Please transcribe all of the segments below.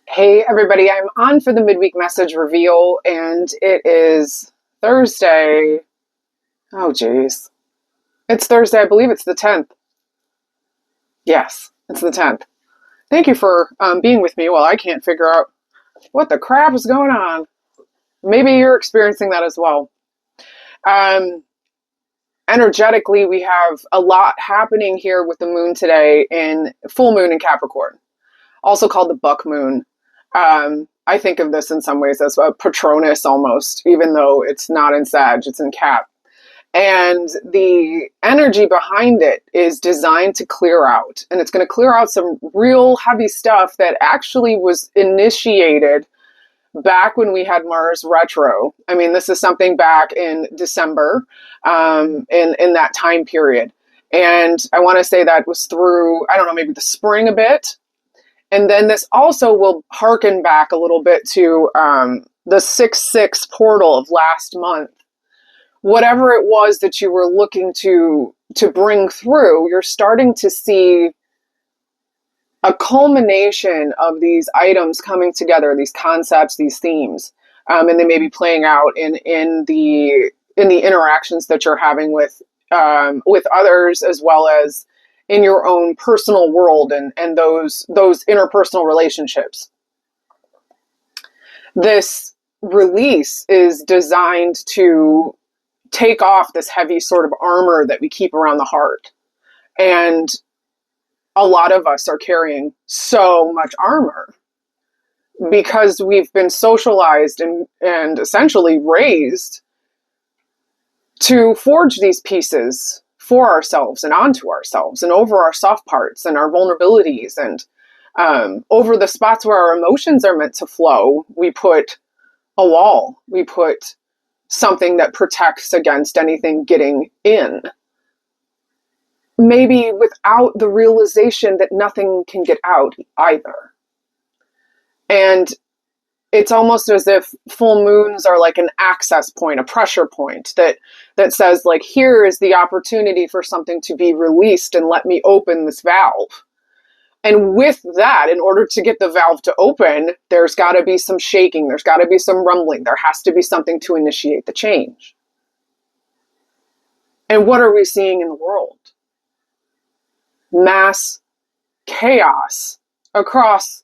Hey everybody, I'm on for the midweek message reveal and it is Thursday. Oh geez. It's Thursday, I believe it's the 10th. Yes, it's the 10th. Thank you for being with me while I can't figure out what the crap is going on. Maybe you're experiencing that as well. Um, Energetically, we have a lot happening here with the moon today in full moon in Capricorn, also called the buck moon. I think of this in some ways as a Patronus almost, even though it's not in Sag, it's in Cap. And the energy behind it is designed to clear out. And it's going to clear out some real heavy stuff that actually was initiated back when we had Mars retro. I mean, this is something back in December, in that time period. And I want to say that was through, I don't know, maybe the spring a bit. And then this also will harken back a little bit to the 6/6 portal of last month. Whatever it was that you were looking to bring through, you're starting to see a culmination of these items coming together, these concepts, these themes, and they may be playing out in the interactions that you're having with others, as well as in your own personal world and those interpersonal relationships. This release is designed to take off this heavy sort of armor that we keep around the heart. And a lot of us are carrying so much armor because we've been socialized and essentially raised to forge these pieces for ourselves and onto ourselves and over our soft parts and our vulnerabilities and over the spots where our emotions are meant to flow. We put a wall. We put something that protects against anything getting in. Maybe without the realization that nothing can get out either. And it's almost as if full moons are like an access point, a pressure point that says, like, here is the opportunity for something to be released and let me open this valve. And with that, in order to get the valve to open, there's got to be some shaking, there's got to be some rumbling, there has to be something to initiate the change. And what are we seeing in the world? Mass chaos across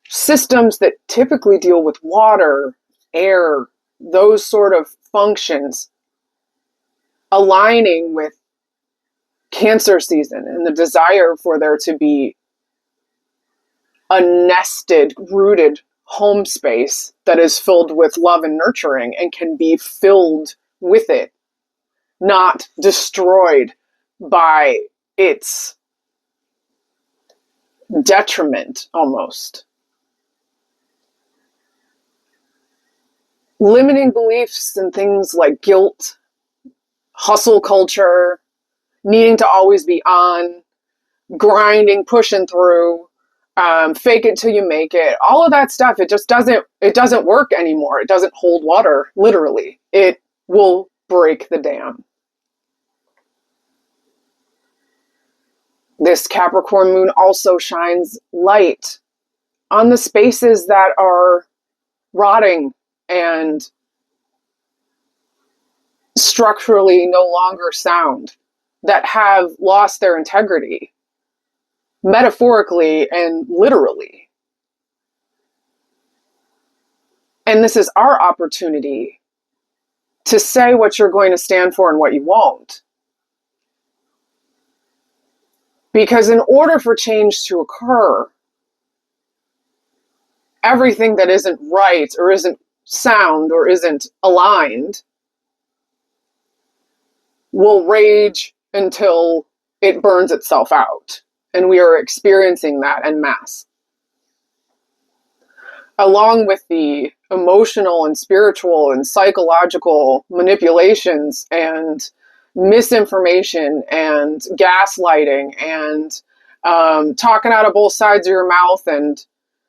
systems that typically deal with water, air, those sort of functions, aligning with Cancer season and the desire for there to be a nested, rooted home space that is filled with love and nurturing and can be filled with it, not destroyed by its detriment almost. Limiting beliefs and things like guilt, hustle culture, needing to always be on, grinding, pushing through, fake it till you make it. All of that stuff, it doesn't work anymore. It doesn't hold water, literally. It will break the dam. This Capricorn moon also shines light on the spaces that are rotting and structurally no longer sound, that have lost their integrity, metaphorically and literally. And this is our opportunity to say what you're going to stand for and what you won't. Because in order for change to occur, everything that isn't right or isn't sound or isn't aligned will rage until it burns itself out. And we are experiencing that en masse. Along with the emotional and spiritual and psychological manipulations and misinformation and gaslighting and talking out of both sides of your mouth and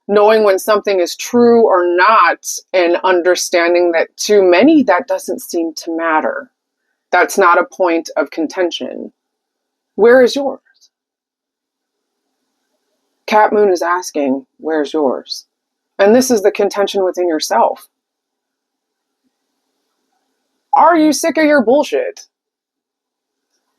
knowing when something is true or not, and understanding that to many that doesn't seem to matter. That's not a point of contention. Where is yours? Cat Moon is asking, where's yours? And this is the contention within yourself. Are you sick of your bullshit?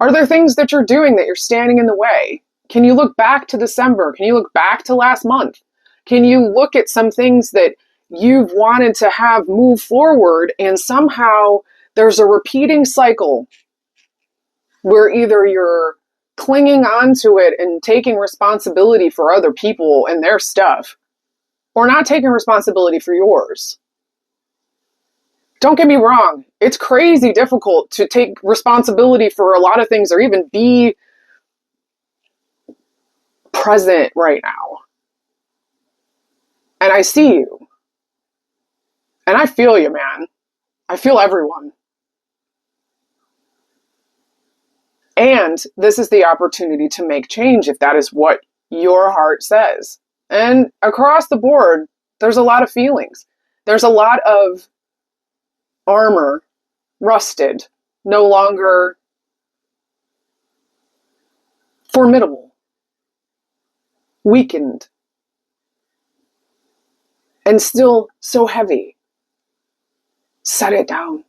Are there things that you're doing that you're standing in the way? Can you look back to December? Can you look back to last month? Can you look at some things that you've wanted to have move forward, and somehow there's a repeating cycle where either you're clinging onto it and taking responsibility for other people and their stuff, or not taking responsibility for yours? Don't get me wrong, it's crazy difficult to take responsibility for a lot of things or even be present right now. And I see you. And I feel you, man. I feel everyone. And this is the opportunity to make change if that is what your heart says. And across the board, there's a lot of feelings. There's a lot of armor, rusted, no longer formidable, weakened, and still so heavy. Set it down.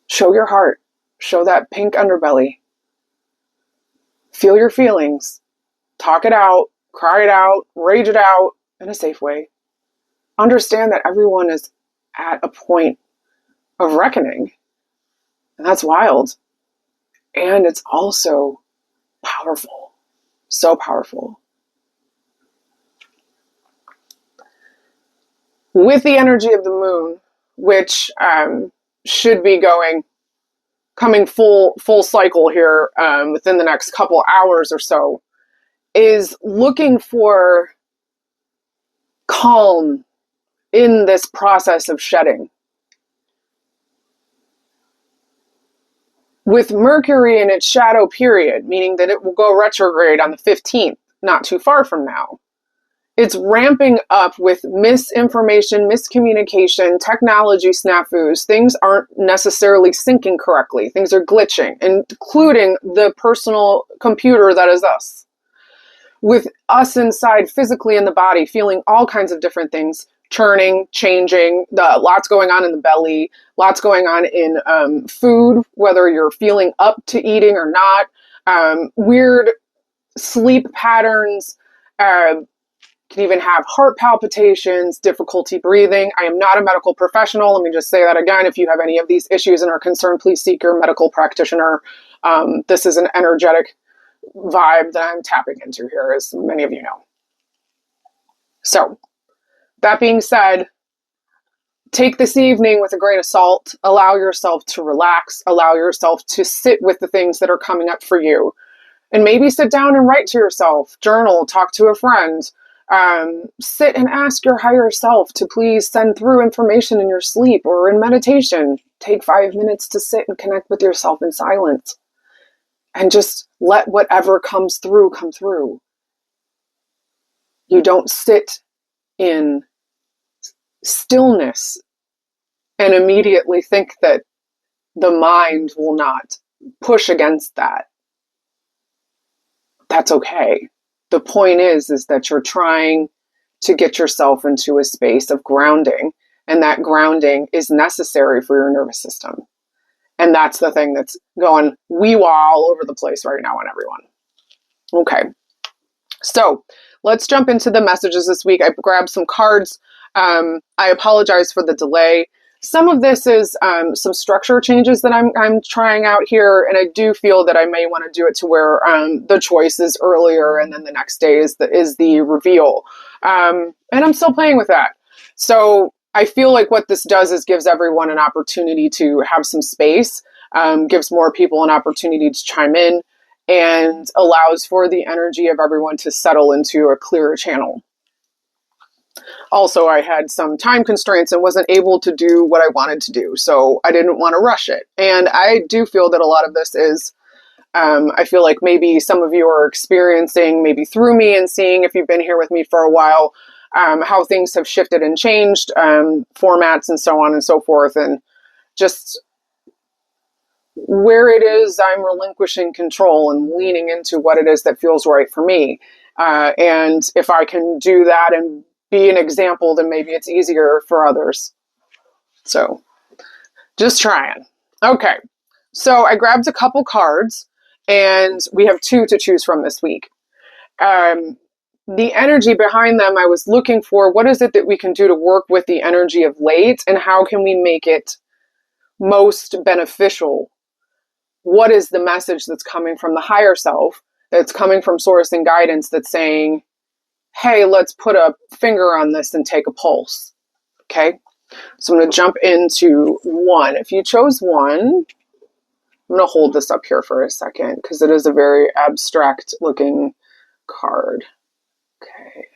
Show your heart. Show that pink underbelly. Feel your feelings. Talk it out. Cry it out. Rage it out in a safe way. Understand that everyone is at a point of reckoning. And that's wild. And it's also powerful. So powerful. With the energy of the moon, which should be coming full cycle here within the next couple hours or so, is looking for calm in this process of shedding. With Mercury in its shadow period, meaning that it will go retrograde on the 15th, not too far from now, it's ramping up with misinformation, miscommunication, technology snafus. Things aren't necessarily syncing correctly. Things are glitching, including the personal computer that is us. With us inside physically in the body, feeling all kinds of different things, churning, changing, lots going on in the belly, lots going on in food, whether you're feeling up to eating or not, weird sleep patterns, can even have heart palpitations, difficulty breathing. I am not a medical professional. Let me just say that again. If you have any of these issues and are concerned, please seek your medical practitioner. This is an energetic vibe that I'm tapping into here, as many of you know. So, that being said, take this evening with a grain of salt. Allow yourself to relax. Allow yourself to sit with the things that are coming up for you. And maybe sit down and write to yourself, journal, talk to a friend. Sit and ask your higher self to please send through information in your sleep or in meditation. Take 5 minutes to sit and connect with yourself in silence. And just let whatever comes through come through. You don't sit in stillness and immediately think that the mind will not push against that. That's okay. The point is that you're trying to get yourself into a space of grounding, and that grounding is necessary for your nervous system. And that's the thing that's going wee-wah all over the place right now on everyone. Okay. So let's jump into the messages this week. I grabbed some cards. I apologize for the delay. Some of this is some structure changes that I'm trying out here, and I do feel that I may want to do it to where the choice is earlier, and then the next day is the reveal. And I'm still playing with that. So I feel like what this does is gives everyone an opportunity to have some space, gives more people an opportunity to chime in, and allows for the energy of everyone to settle into a clearer channel. Also, I had some time constraints and wasn't able to do what I wanted to do, so I didn't want to rush it. And I do feel that a lot of this is, I feel like maybe some of you are experiencing, maybe through me and seeing if you've been here with me for a while, how things have shifted and changed, formats and so on and so forth, and just where it is I'm relinquishing control and leaning into what it is that feels right for me. And if I can do that and be an example, then maybe it's easier for others. So just trying. Okay. So I grabbed a couple cards, and we have 2 to choose from this week. The energy behind them, I was looking for what is it that we can do to work with the energy of late, and how can we make it most beneficial? What is the message that's coming from the higher self, that's coming from source and guidance, that's saying, hey, let's put a finger on this and take a pulse. Okay. So I'm going to jump into 1. If you chose 1, I'm going to hold this up here for a second because it is a very abstract looking card. Okay.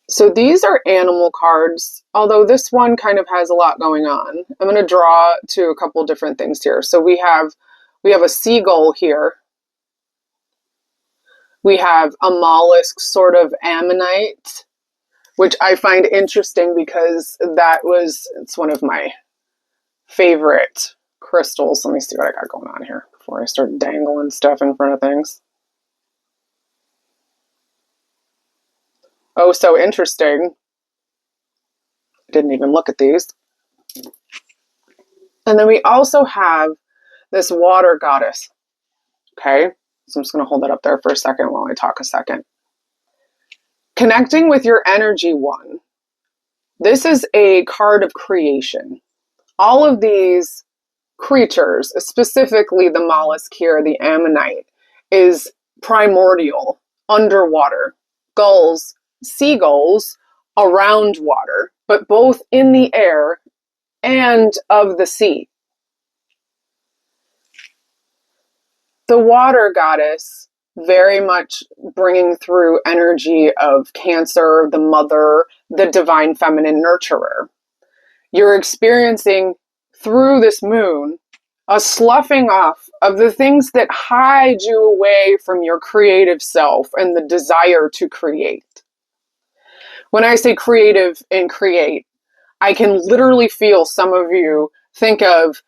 So these are animal cards, although this one kind of has a lot going on. I'm going to draw to a couple different things here. So we have a seagull here. We have a mollusk, sort of ammonite, which I find interesting because it's one of my favorite crystals. Let me see what I got going on here before I start dangling stuff in front of things. Oh, so interesting. I didn't even look at these. And then we also have this water goddess. Okay, so I'm just going to hold that up there for a second while I talk a second. Connecting with your energy 1. This is a card of creation. All of these creatures, specifically the mollusk here, the ammonite, is primordial, underwater. Gulls, seagulls, around water, but both in the air and of the sea. The water goddess, very much bringing through energy of Cancer, the mother, the divine feminine nurturer. You're experiencing through this moon a sloughing off of the things that hide you away from your creative self and the desire to create. When I say creative and create, I can literally feel some of you think of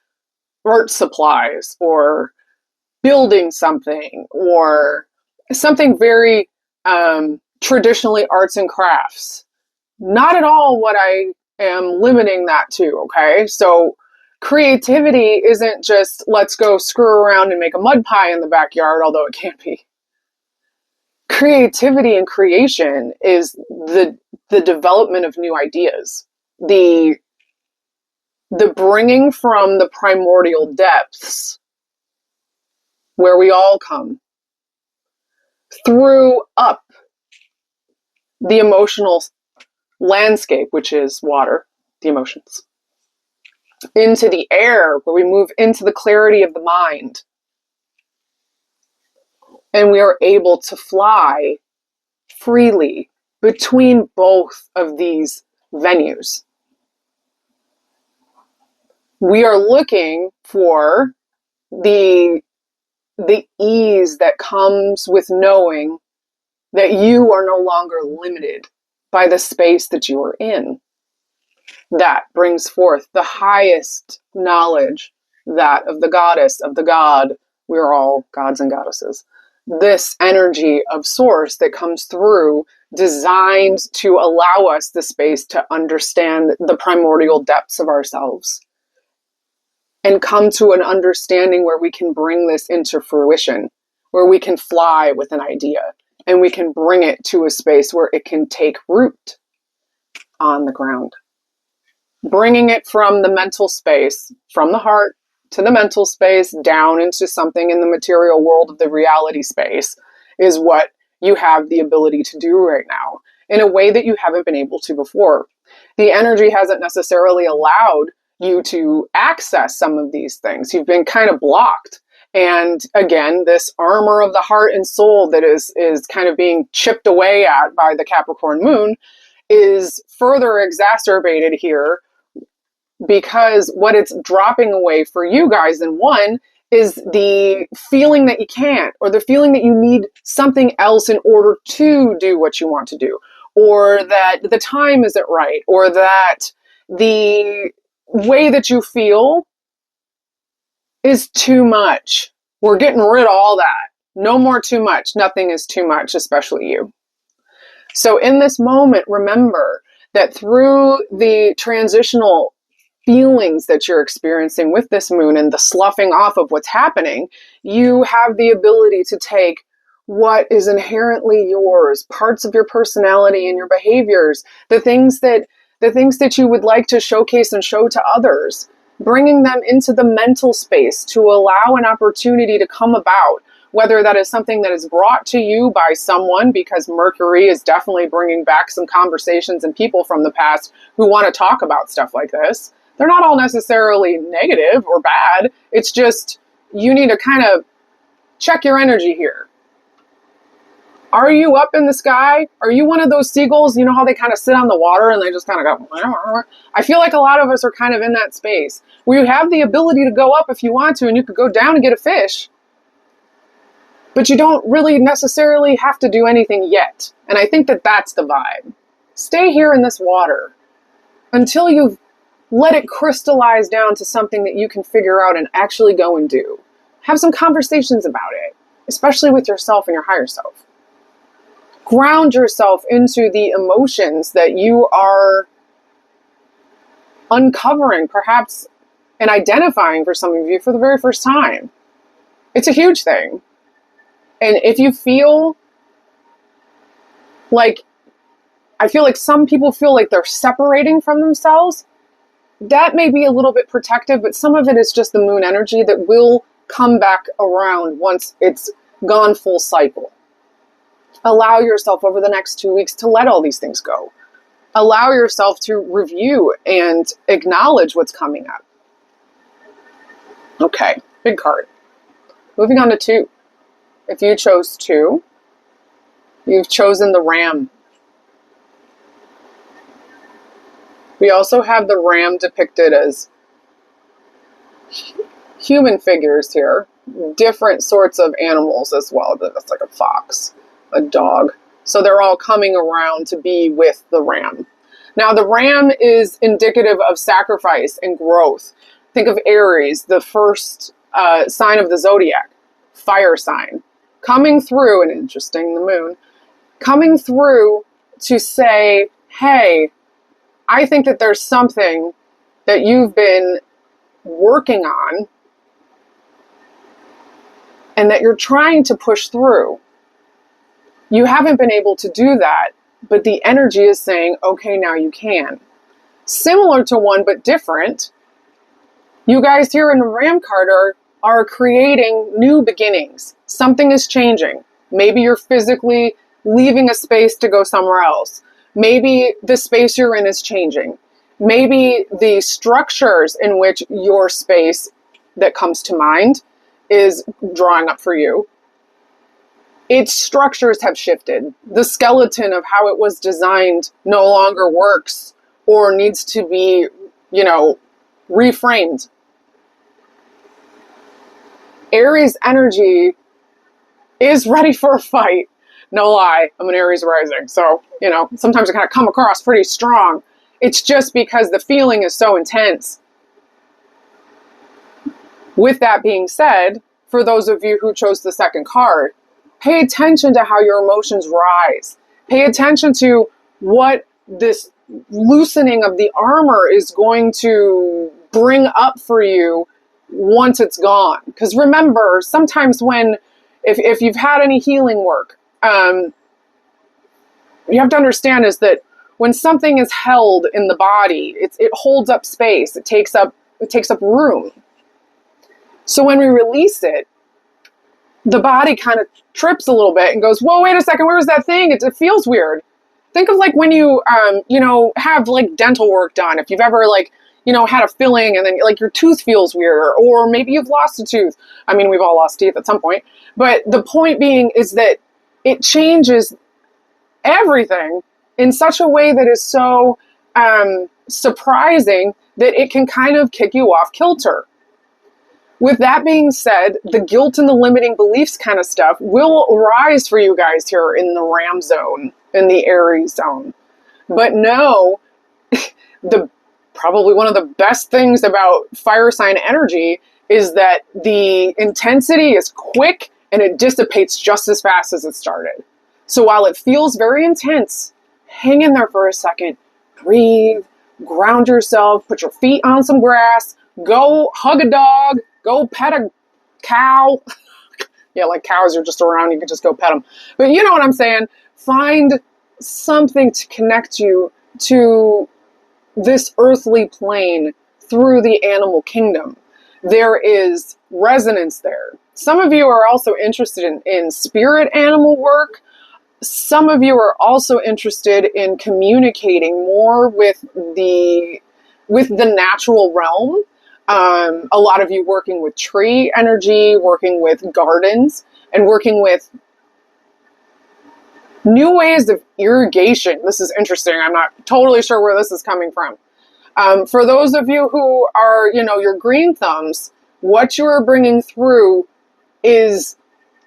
art supplies or building something or something very traditionally arts and crafts. Not at all what I am limiting that to, okay? So creativity isn't just let's go screw around and make a mud pie in the backyard, although it can be. Creativity and creation is the development of new ideas, the bringing from the primordial depths where we all come through up the emotional landscape, which is water, the emotions, into the air where we move into the clarity of the mind, and we are able to fly freely between both of these venues. We are looking for the ease that comes with knowing that you are no longer limited by the space that you are in. That brings forth the highest knowledge, that of the goddess, of the god. We're all gods and goddesses. This energy of source that comes through, designed to allow us the space to understand the primordial depths of ourselves and come to an understanding where we can bring this into fruition, where we can fly with an idea and we can bring it to a space where it can take root on the ground. Bringing it from the mental space, from the heart to the mental space, down into something in the material world of the reality space is what you have the ability to do right now in a way that you haven't been able to before. The energy hasn't necessarily allowed you to access some of these things. You've been kind of blocked. And again, this armor of the heart and soul that is kind of being chipped away at by the Capricorn moon is further exacerbated here, because what it's dropping away for you guys, in one, is the feeling that you can't, or the feeling that you need something else in order to do what you want to do, or that the time isn't right, or that the way that you feel is too much. We're getting rid of all that. No more too much. Nothing is too much, especially you. So in this moment, remember that through the transitional feelings that you're experiencing with this moon and the sloughing off of what's happening, you have the ability to take what is inherently yours, parts of your personality and your behaviors, the things that you would like to showcase and show to others, bringing them into the mental space to allow an opportunity to come about, whether that is something that is brought to you by someone, because Mercury is definitely bringing back some conversations and people from the past who want to talk about stuff like this. They're not all necessarily negative or bad. It's just you need to kind of check your energy here. Are you up in the sky? Are you one of those seagulls? You know how they kind of sit on the water and they just kind of go. I feel like a lot of us are kind of in that space where you have the ability to go up if you want to, and you could go down and get a fish. But you don't really necessarily have to do anything yet. And I think that that's the vibe. Stay here in this water until you've let it crystallize down to something that you can figure out and actually go and do. Have some conversations about it, especially with yourself and your higher self. Ground yourself into the emotions that you are uncovering, perhaps, and identifying for some of you for the very first time. It's a huge thing. And if you feel like, I feel like some people feel like they're separating from themselves, that may be a little bit protective, but some of it is just the moon energy that will come back around once it's gone full cycle. Allow yourself over the next 2 weeks to let all these things go. Allow yourself to review and acknowledge what's coming up. Okay, big card. Moving on to 2. If you chose 2, you've chosen the Ram. We also have the Ram depicted as human figures here, different sorts of animals as well. That's like a fox, a dog. So they're all coming around to be with the Ram. Now the Ram is indicative of sacrifice and growth. Think of Aries, the first sign of the zodiac, fire sign, coming through, and interesting, the moon, coming through to say, hey, I think that there's something that you've been working on and that you're trying to push through. You haven't been able to do that, but the energy is saying, okay, now you can. Similar to one, but different. You guys here in the Ram card are creating new beginnings. Something is changing. Maybe you're physically leaving a space to go somewhere else. Maybe the space you're in is changing. Maybe the structures in which your space that comes to mind is drawing up for you. Its structures have shifted. The skeleton of how it was designed no longer works or needs to be, reframed. Aries energy is ready for a fight. No lie, I'm an Aries rising, so, sometimes I kind of come across pretty strong. It's just because the feeling is so intense. With that being said, for those of you who chose the second card, pay attention to how your emotions rise. Pay attention to what this loosening of the armor is going to bring up for you once it's gone. Because remember, sometimes if you've had any healing work, you have to understand is that when something is held in the body, it holds up space. It takes up room. So when we release it, the body kind of trips a little bit and goes, whoa, wait a second, where was that thing? It feels weird. Think of like when you, have like dental work done. If you've ever had a filling and then like your tooth feels weirder, or maybe you've lost a tooth. I mean, we've all lost teeth at some point. But the point being is that it changes everything in such a way that is so surprising that it can kind of kick you off kilter. With that being said, the guilt and the limiting beliefs kind of stuff will arise for you guys here in the Ram zone, in the Aries zone. But no, probably one of the best things about fire sign energy is that the intensity is quick and it dissipates just as fast as it started. So while it feels very intense, hang in there for a second, breathe, ground yourself, put your feet on some grass, go hug a dog, go pet a cow. Yeah, like cows are just around, you can just go pet them. But you know what I'm saying? Find something to connect you to this earthly plane through the animal kingdom. There is resonance there. Some of you are also interested in spirit animal work. Some of you are also interested in communicating more with the natural realm. A lot of you working with tree energy, working with gardens, and working with new ways of irrigation. This is interesting. I'm not totally sure where this is coming from. For those of you who are, your green thumbs, what you are bringing through is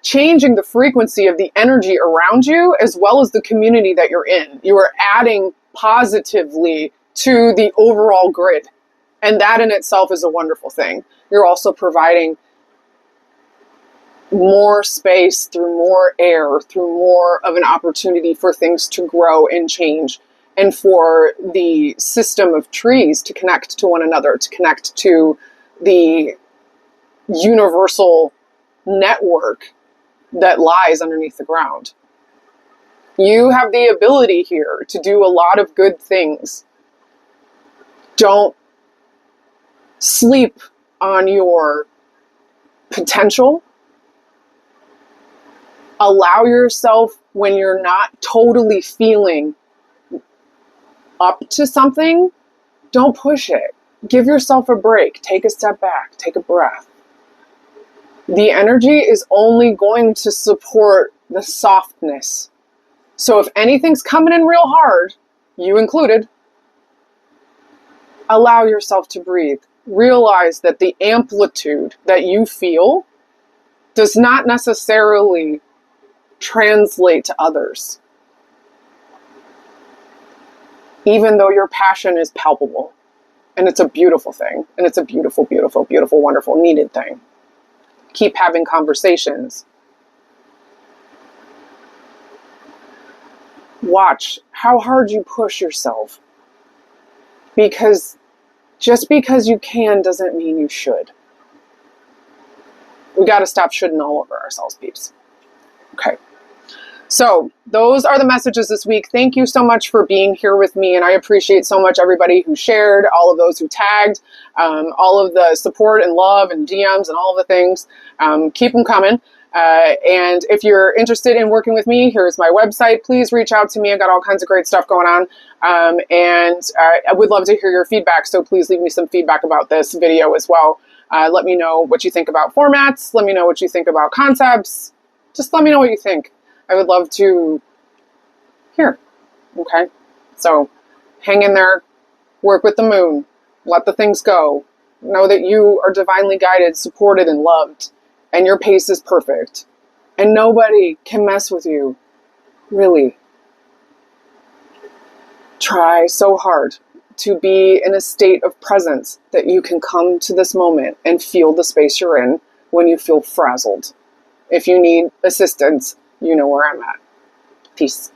changing the frequency of the energy around you as well as the community that you're in. You are adding positively to the overall grid. And that in itself is a wonderful thing. You're also providing more space through more air, through more of an opportunity for things to grow and change, and for the system of trees to connect to one another, to connect to the universal network that lies underneath the ground. You have the ability here to do a lot of good things. Don't sleep on your potential. Allow yourself, when you're not totally feeling up to something, don't push it. Give yourself a break. Take a step back. Take a breath. The energy is only going to support the softness. So if anything's coming in real hard, you included, allow yourself to breathe. Realize that the amplitude that you feel does not necessarily translate to others, even though your passion is palpable. And it's a beautiful thing. And it's a beautiful, beautiful, beautiful, wonderful, needed thing. Keep having conversations. Watch how hard you push yourself. Because just because you can doesn't mean you should. We got to stop shoulding all over ourselves, peeps. Okay. So those are the messages this week. Thank you so much for being here with me. And I appreciate so much everybody who shared, all of those who tagged, all of the support and love and DMs and all of the things. Keep them coming. And if you're interested in working with me, here's my website. Please reach out to me. I got all kinds of great stuff going on. And I would love to hear your feedback. So please leave me some feedback about this video as well. Let me know what you think about formats. Let me know what you think about concepts. Just let me know what you think. I would love to hear. Okay? So hang in there. Work with the moon. Let the things go. Know that you are divinely guided, supported, and loved. And your pace is perfect. And nobody can mess with you. Really. Try so hard to be in a state of presence that you can come to this moment and feel the space you're in when you feel frazzled. If you need assistance, you know where I'm at. Peace.